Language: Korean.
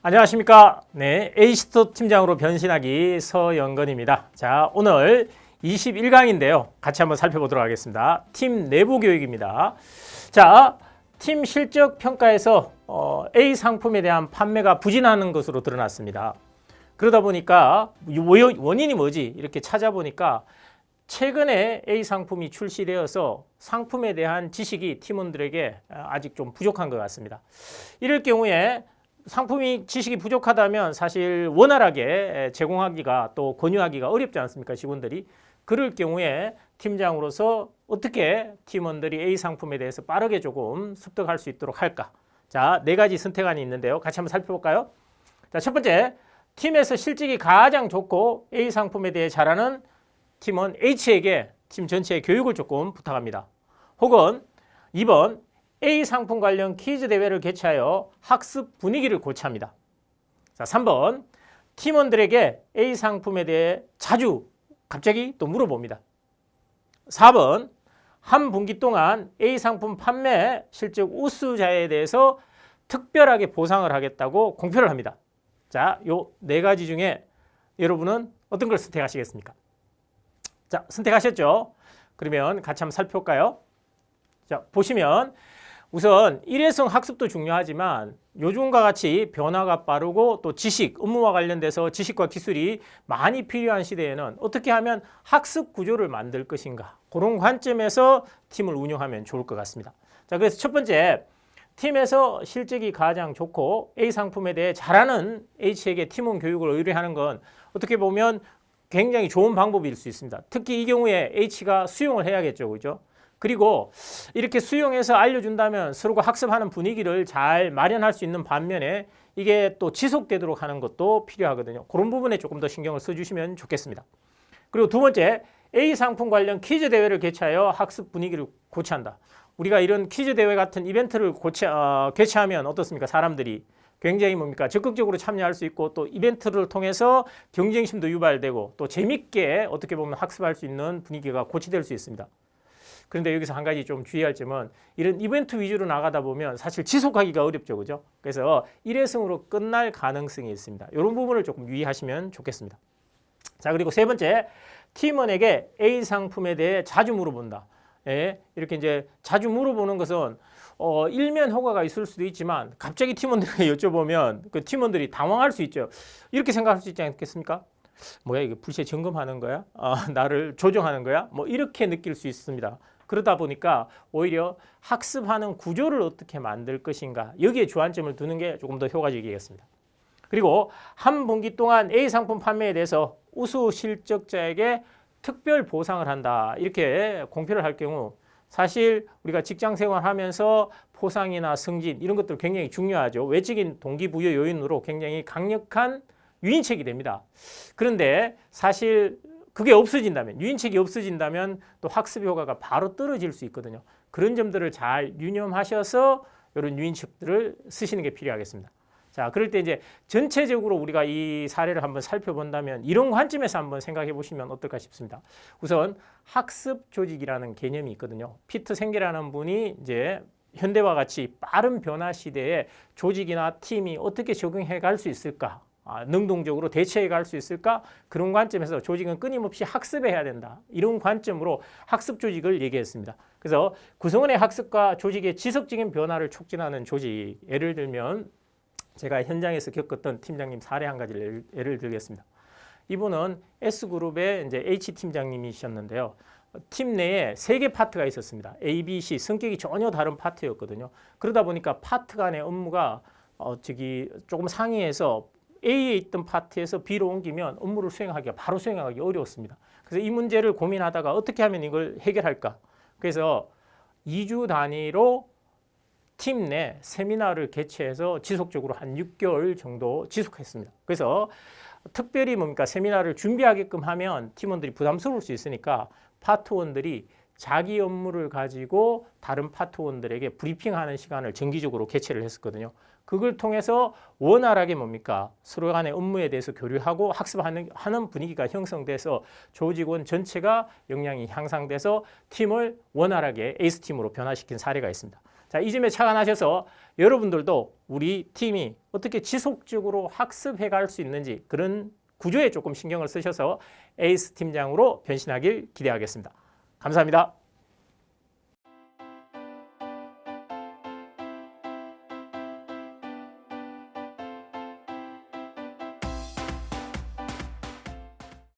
안녕하십니까. 네, 에이시토 팀장으로 변신하기 서영건입니다. 자, 오늘 21강인데요. 같이 한번 살펴보도록 하겠습니다. 팀 내부 교육입니다. 자, 팀 실적 평가에서 A 상품에 대한 판매가 부진하는 것으로 드러났습니다. 그러다 보니까 원인이 뭐지? 이렇게 찾아보니까 최근에 A 상품이 출시되어서 상품에 대한 지식이 팀원들에게 아직 좀 부족한 것 같습니다. 이럴 경우에 상품이 지식이 부족하다면 사실 원활하게 제공하기가 또 권유하기가 어렵지 않습니까? 직원들이. 그럴 경우에 팀장으로서 어떻게 팀원들이 A 상품에 대해서 빠르게 조금 습득할 수 있도록 할까? 자, 4가지 선택안이 있는데요. 같이 한번 살펴볼까요? 자, 첫 번째, 팀에서 실적이 가장 좋고 A 상품에 대해 잘하는 팀원 H에게 팀 전체의 교육을 조금 부탁합니다. 혹은 2번, A 상품 관련 퀴즈 대회를 개최하여 학습 분위기를 고취합니다. 자, 3번, 팀원들에게 A 상품에 대해 자주 갑자기 또 물어봅니다. 4번, 한 분기 동안 A 상품 판매 실적 우수자에 대해서 특별하게 보상을 하겠다고 공표를 합니다. 자, 요 4가지 중에 여러분은 어떤 걸 선택하시겠습니까? 자, 선택하셨죠? 그러면 같이 한번 살펴볼까요? 자, 보시면 우선 일회성 학습도 중요하지만 요즘과 같이 변화가 빠르고 또 지식, 업무와 관련돼서 지식과 기술이 많이 필요한 시대에는 어떻게 하면 학습 구조를 만들 것인가, 그런 관점에서 팀을 운영하면 좋을 것 같습니다. 자, 그래서 첫 번째, 팀에서 실적이 가장 좋고 A 상품에 대해 잘하는 H에게 팀원 교육을 의뢰하는 건 어떻게 보면 굉장히 좋은 방법일 수 있습니다. 특히 이 경우에 H가 수용을 해야겠죠, 그죠? 그리고 이렇게 수용해서 알려준다면 서로가 학습하는 분위기를 잘 마련할 수 있는 반면에 이게 또 지속되도록 하는 것도 필요하거든요. 그런 부분에 조금 더 신경을 써주시면 좋겠습니다. 그리고 두 번째, A 상품 관련 퀴즈 대회를 개최하여 학습 분위기를 고취한다. 우리가 이런 퀴즈 대회 같은 이벤트를 개최하면 어떻습니까? 사람들이 굉장히 적극적으로 참여할 수 있고 또 이벤트를 통해서 경쟁심도 유발되고 또 재밌게 어떻게 보면 학습할 수 있는 분위기가 고취될 수 있습니다. 그런데 여기서 한 가지 좀 주의할 점은 이런 이벤트 위주로 나가다 보면 사실 지속하기가 어렵죠, 그죠? 그래서 일회성으로 끝날 가능성이 있습니다. 이런 부분을 조금 유의하시면 좋겠습니다. 자, 그리고 세 번째, 팀원에게 A 상품에 대해 자주 물어본다. 예, 이렇게 이제 자주 물어보는 것은 일면 효과가 있을 수도 있지만 갑자기 팀원들에게 여쭤보면 그 팀원들이 당황할 수 있죠. 이렇게 생각할 수 있지 않겠습니까? 뭐야, 이게 불시에 점검하는 거야? 나를 조정하는 거야? 뭐 이렇게 느낄 수 있습니다. 그러다 보니까 오히려 학습하는 구조를 어떻게 만들 것인가, 여기에 주안점을 두는 게 조금 더 효과적이겠습니다. 그리고 한 분기 동안 A 상품 판매에 대해서 우수 실적자에게 특별 보상을 한다, 이렇게 공표를 할 경우 사실 우리가 직장 생활하면서 포상이나 승진 이런 것들 굉장히 중요하죠. 외적인 동기부여 요인으로 굉장히 강력한 유인책이 됩니다. 그런데 사실 그게 없어진다면, 유인책이 없어진다면 또 학습 효과가 바로 떨어질 수 있거든요. 그런 점들을 잘 유념하셔서 이런 유인책들을 쓰시는 게 필요하겠습니다. 자, 그럴 때 이제 전체적으로 우리가 이 사례를 한번 살펴본다면 이런 관점에서 한번 생각해 보시면 어떨까 싶습니다. 우선 학습 조직이라는 개념이 있거든요. 피터 생계라는 분이 이제 현대와 같이 빠른 변화 시대에 조직이나 팀이 어떻게 적응해 갈 수 있을까? 능동적으로 대처해 갈 수 있을까? 그런 관점에서 조직은 끊임없이 학습해야 된다. 이런 관점으로 학습 조직을 얘기했습니다. 그래서 구성원의 학습과 조직의 지속적인 변화를 촉진하는 조직, 예를 들면 제가 현장에서 겪었던 팀장님 사례 한 가지를 예를 들겠습니다. 이분은 S그룹의 이제 H팀장님이셨는데요. 팀 내에 3개 파트가 있었습니다. A, B, C, 성격이 전혀 다른 파트였거든요. 그러다 보니까 파트 간의 업무가 조금 상이해서 A에 있던 파트에서 B로 옮기면 업무를 바로 수행하기 어려웠습니다. 그래서 이 문제를 고민하다가 어떻게 하면 이걸 해결할까? 그래서 2주 단위로 팀 내 세미나를 개최해서 지속적으로 한 6개월 정도 지속했습니다. 그래서 특별히 세미나를 준비하게끔 하면 팀원들이 부담스러울 수 있으니까 파트원들이 자기 업무를 가지고 다른 파트원들에게 브리핑하는 시간을 정기적으로 개최를 했었거든요. 그걸 통해서 원활하게 서로 간의 업무에 대해서 교류하고 학습하는 분위기가 형성돼서 조직원 전체가 역량이 향상돼서 팀을 원활하게 에이스팀으로 변화시킨 사례가 있습니다. 자, 이 점에 착안하셔서 여러분들도 우리 팀이 어떻게 지속적으로 학습해 갈 수 있는지 그런 구조에 조금 신경을 쓰셔서 에이스 팀장으로 변신하길 기대하겠습니다. 감사합니다.